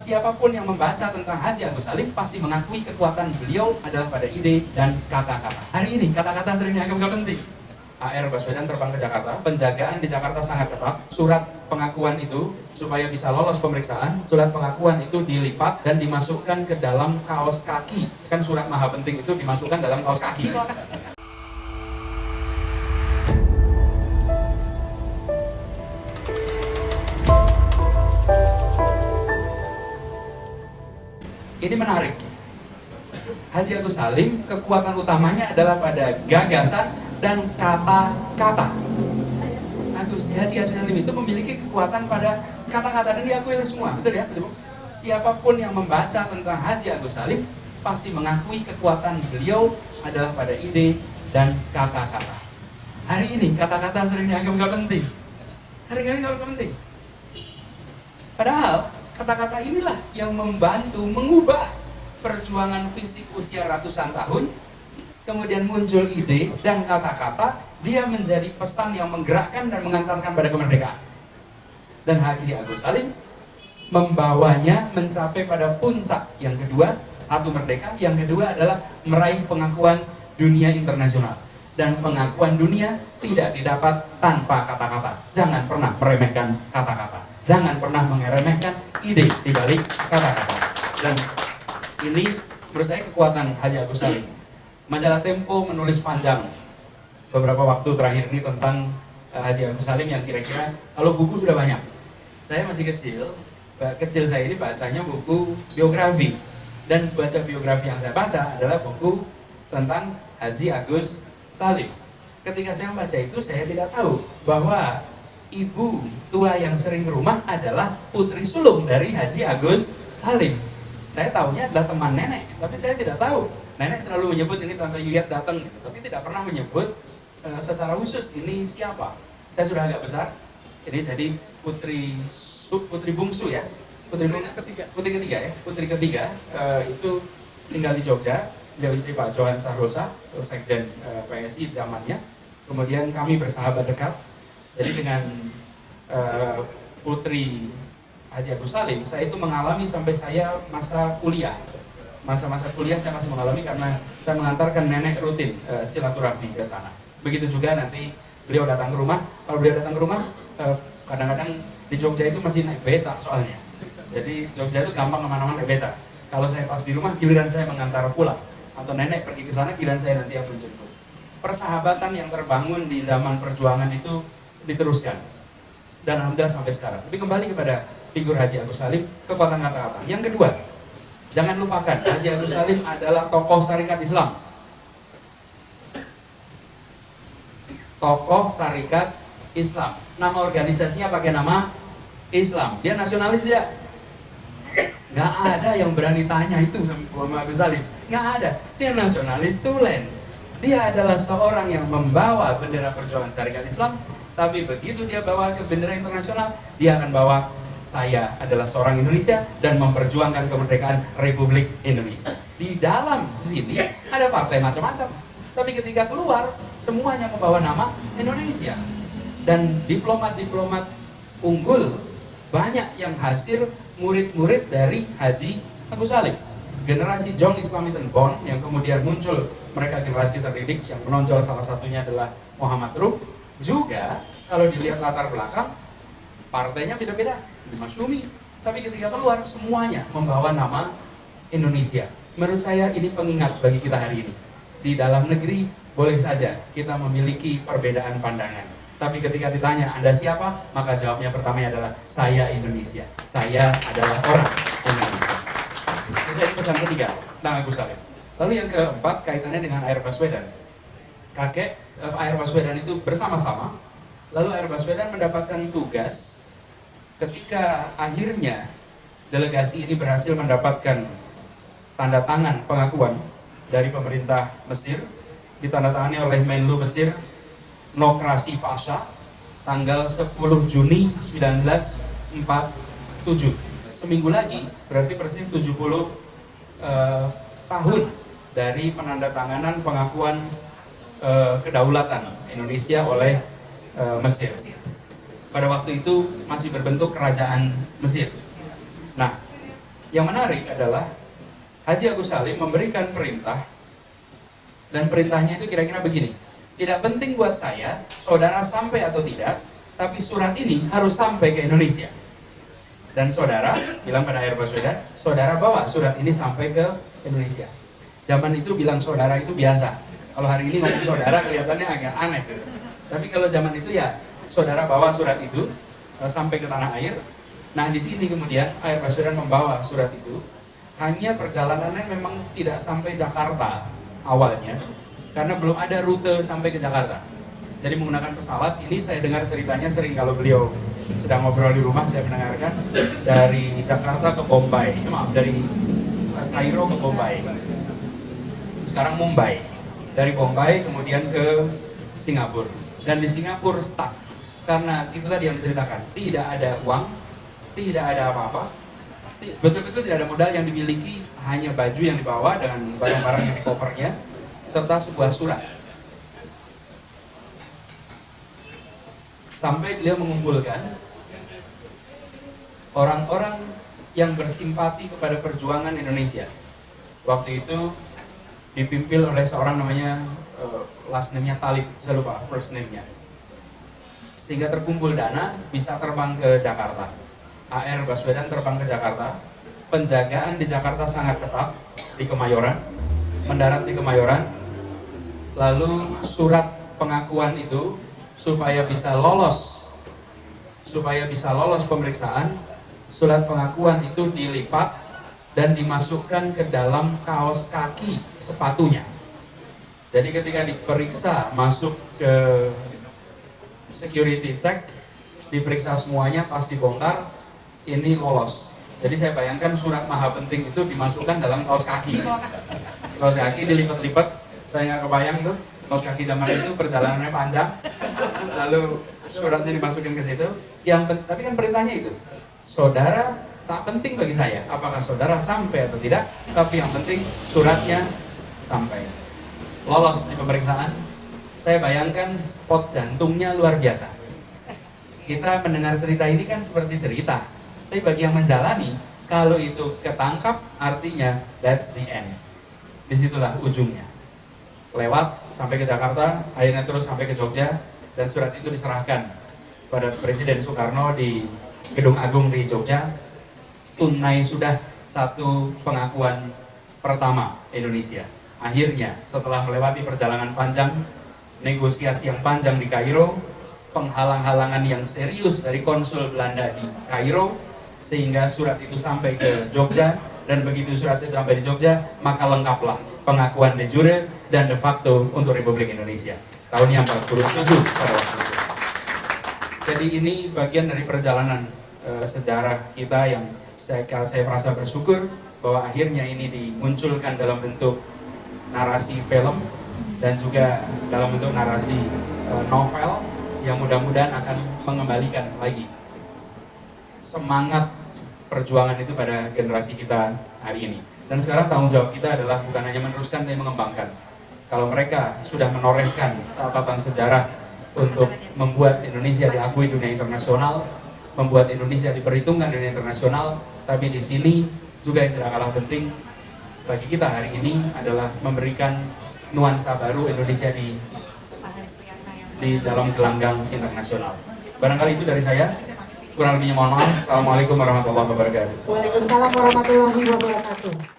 siapapun yang membaca tentang Haji Agus Salim pasti mengakui kekuatan beliau adalah pada ide dan kata-kata. Hari ini kata-kata sering dianggap gak penting. AR Baswedan terbang ke Jakarta, penjagaan di Jakarta sangat ketat. Surat pengakuan itu supaya bisa lolos pemeriksaan, surat pengakuan itu dilipat dan dimasukkan ke dalam kaos kaki. Kan surat maha penting itu dimasukkan dalam kaos kaki. Ini menarik. Haji Agus Salim kekuatan utamanya adalah pada gagasan dan kata-kata. Haji Agus Salim itu memiliki kekuatan pada kata-kata dan diakui oleh semua, betul ya? Siapapun yang membaca tentang Haji Agus Salim pasti mengakui kekuatan beliau adalah pada ide dan kata-kata. Hari ini kata-kata sering dianggap gak penting. Hari ini gak penting. Padahal kata-kata inilah yang membantu mengubah perjuangan fisik usia ratusan tahun. Kemudian muncul ide dan kata-kata, dia menjadi pesan yang menggerakkan dan mengantarkan pada kemerdekaan. Dan Haji Agus Salim membawanya mencapai pada puncak yang kedua, satu merdeka, yang kedua adalah meraih pengakuan dunia internasional. Dan pengakuan dunia tidak didapat tanpa kata-kata. Jangan pernah meremehkan kata-kata. Jangan pernah meremehkan ide di balik kata-kata. Dan ini menurut saya kekuatan Haji Agus Salim. Majalah Tempo menulis panjang beberapa waktu terakhir ini tentang Haji Agus Salim yang kira-kira kalau buku sudah banyak. Saya masih kecil saya ini bacanya buku biografi. Dan baca biografi yang saya baca adalah buku tentang Haji Agus Salim. Ketika saya membaca itu saya tidak tahu bahwa ibu tua yang sering ke rumah adalah putri sulung dari Haji Agus Salim. Saya tahunya adalah teman nenek, tapi saya tidak tahu. Nenek selalu menyebut ini Tante Yuyat datang, gitu, tapi tidak pernah menyebut secara khusus ini siapa. Saya sudah agak besar, ini jadi putri bungsu ya, putri ketiga ya, putri ketiga itu tinggal di Jogja, dia istri Pak Johan Sahrosa, sekjen PSI zamannya. Kemudian kami bersahabat dekat. Jadi dengan putri Haji Agus Salim, saya itu mengalami sampai saya masa kuliah. Masa-masa kuliah saya masih mengalami karena saya mengantarkan nenek rutin silaturahmi ke sana. Begitu juga nanti beliau datang ke rumah. Kalau beliau datang ke rumah, kadang-kadang di Jogja itu masih naik becak soalnya. Jadi Jogja itu gampang kemana-mana naik becak. Kalau saya pas di rumah, giliran saya mengantar pulang. Atau nenek pergi ke sana, giliran saya nanti yang menjemput. Persahabatan yang terbangun di zaman perjuangan itu diteruskan. Dan alhamdulillah sampai sekarang. Tapi kembali kepada figur Haji Agus Salim, kekuatan kata-kata. Yang kedua, jangan lupakan Haji Agus Salim adalah tokoh Syarikat Islam. Tokoh Syarikat Islam. Nama organisasinya pakai nama Islam. Dia nasionalis dia. Nggak ada yang berani tanya itu sama Agus Salim. Nggak ada. Dia nasionalis tulen. Dia adalah seorang yang membawa bendera perjuangan Syarikat Islam. Tapi begitu dia bawa ke bendera internasional, dia akan bawa saya adalah seorang Indonesia dan memperjuangkan kemerdekaan Republik Indonesia. Di dalam sini ada partai macam-macam. Tapi ketika keluar, semuanya membawa nama Indonesia. Dan diplomat-diplomat unggul banyak yang hasil murid-murid dari Haji Agus Salim. Generasi Young Islamitan Bond yang kemudian muncul, mereka generasi terdidik yang menonjol, salah satunya adalah Muhammad Rum. Juga kalau dilihat latar belakang, partainya beda-beda, dimaklumi. Tapi ketika keluar, semuanya membawa nama Indonesia. Menurut saya ini pengingat bagi kita hari ini. Di dalam negeri boleh saja kita memiliki perbedaan pandangan. Tapi ketika ditanya, Anda siapa? Maka jawabnya pertamanya adalah, saya Indonesia. Saya adalah orang Indonesia. Itu pesan ketiga tentang Agus Salim. Lalu yang keempat, kaitannya dengan AR Baswedan. AR Baswedan itu bersama-sama. Lalu AR Baswedan mendapatkan tugas ketika akhirnya delegasi ini berhasil mendapatkan tanda tangan pengakuan dari pemerintah Mesir, ditandatangani oleh Menlu Mesir Nokrasi Pasha tanggal 10 Juni 1947. Seminggu lagi, berarti persis 70 tahun dari penandatanganan pengakuan kedaulatan Indonesia oleh Mesir. Pada waktu itu masih berbentuk kerajaan Mesir. Nah, Yang menarik adalah Haji Agus Salim memberikan perintah, dan perintahnya itu kira-kira begini. Tidak penting buat saya, saudara sampai atau tidak, tapi surat ini harus sampai ke Indonesia. Dan saudara bilang pada Ayer Baswedan, saudara bawa surat ini sampai ke Indonesia. Zaman itu bilang saudara itu biasa. Kalau hari ini ngomong saudara kelihatannya agak aneh. Tapi kalau zaman itu ya, saudara bawa surat itu sampai ke tanah air. Nah di sini kemudian Ayer Baswedan membawa surat itu. Hanya perjalanannya memang tidak sampai Jakarta awalnya, karena belum ada rute sampai ke Jakarta. Jadi menggunakan pesawat. Ini saya dengar ceritanya sering kalau beliau sedang ngobrol di rumah, saya mendengarkan dari Jakarta ke Bombay, dari Kairo ke Bombay, sekarang Mumbai, dari Bombay kemudian ke Singapura, dan di Singapura stuck karena itu tadi yang diceritakan, tidak ada uang, tidak ada apa-apa, betul-betul tidak ada modal yang dimiliki, hanya baju yang dibawa dengan barang-barang yang di kopernya serta sebuah surat. Sampai beliau mengumpulkan orang-orang yang bersimpati kepada perjuangan Indonesia. Waktu itu dipimpin oleh seorang namanya last name-nya Talib, saya lupa first name-nya. Sehingga terkumpul dana, bisa terbang ke Jakarta. Ayer Baswedan terbang ke Jakarta. Penjagaan di Jakarta sangat ketat, di Kemayoran, mendarat di Kemayoran. Lalu surat pengakuan itu supaya bisa lolos pemeriksaan, surat pengakuan itu dilipat dan dimasukkan ke dalam kaos kaki sepatunya. Jadi ketika diperiksa, masuk ke security check, diperiksa semuanya, tas dibongkar, ini lolos. Jadi saya bayangkan surat maha penting itu dimasukkan dalam kaos kaki. Kaos kaki dilipat-lipat, saya nggak kebayang tuh, kaos kaki zaman itu perjalanannya panjang, lalu suratnya dimasukin ke situ. Tapi kan perintahnya itu, saudara tak penting bagi saya apakah saudara sampai atau tidak, tapi yang penting suratnya sampai. Lolos di pemeriksaan. Saya bayangkan spot jantungnya luar biasa. Kita mendengar cerita ini kan seperti cerita, tapi bagi yang menjalani, kalau itu ketangkap artinya that's the end. Disitulah ujungnya. Lewat sampai ke Jakarta, akhirnya terus sampai ke Jogja, dan surat itu diserahkan pada Presiden Soekarno di Gedung Agung di Jogja. Tunai sudah satu pengakuan pertama Indonesia. Akhirnya setelah melewati perjalanan panjang, negosiasi yang panjang di Kairo, penghalang-halangan yang serius dari konsul Belanda di Kairo, sehingga surat itu sampai ke Jogja. Dan begitu surat itu sampai di Jogja, maka lengkaplah pengakuan de jure dan de facto untuk Republik Indonesia tahun yang 47 pada waktu itu. Jadi ini bagian dari perjalanan sejarah kita yang saya merasa bersyukur bahwa akhirnya ini dimunculkan dalam bentuk narasi film dan juga dalam bentuk narasi novel yang mudah-mudahan akan mengembalikan lagi semangat perjuangan itu pada generasi kita hari ini. Dan sekarang tanggung jawab kita adalah bukan hanya meneruskan tapi mengembangkan. Kalau mereka sudah menorehkan catatan sejarah untuk membuat Indonesia diakui dunia internasional, membuat Indonesia diperhitungkan dunia internasional, tapi di sini juga yang tidak kalah penting bagi kita hari ini adalah memberikan nuansa baru Indonesia di dalam gelanggang internasional. Barangkali itu dari saya. Kurang lebihnya mohon maaf. Assalamualaikum warahmatullahi wabarakatuh. Waalaikumsalam warahmatullahi wabarakatuh.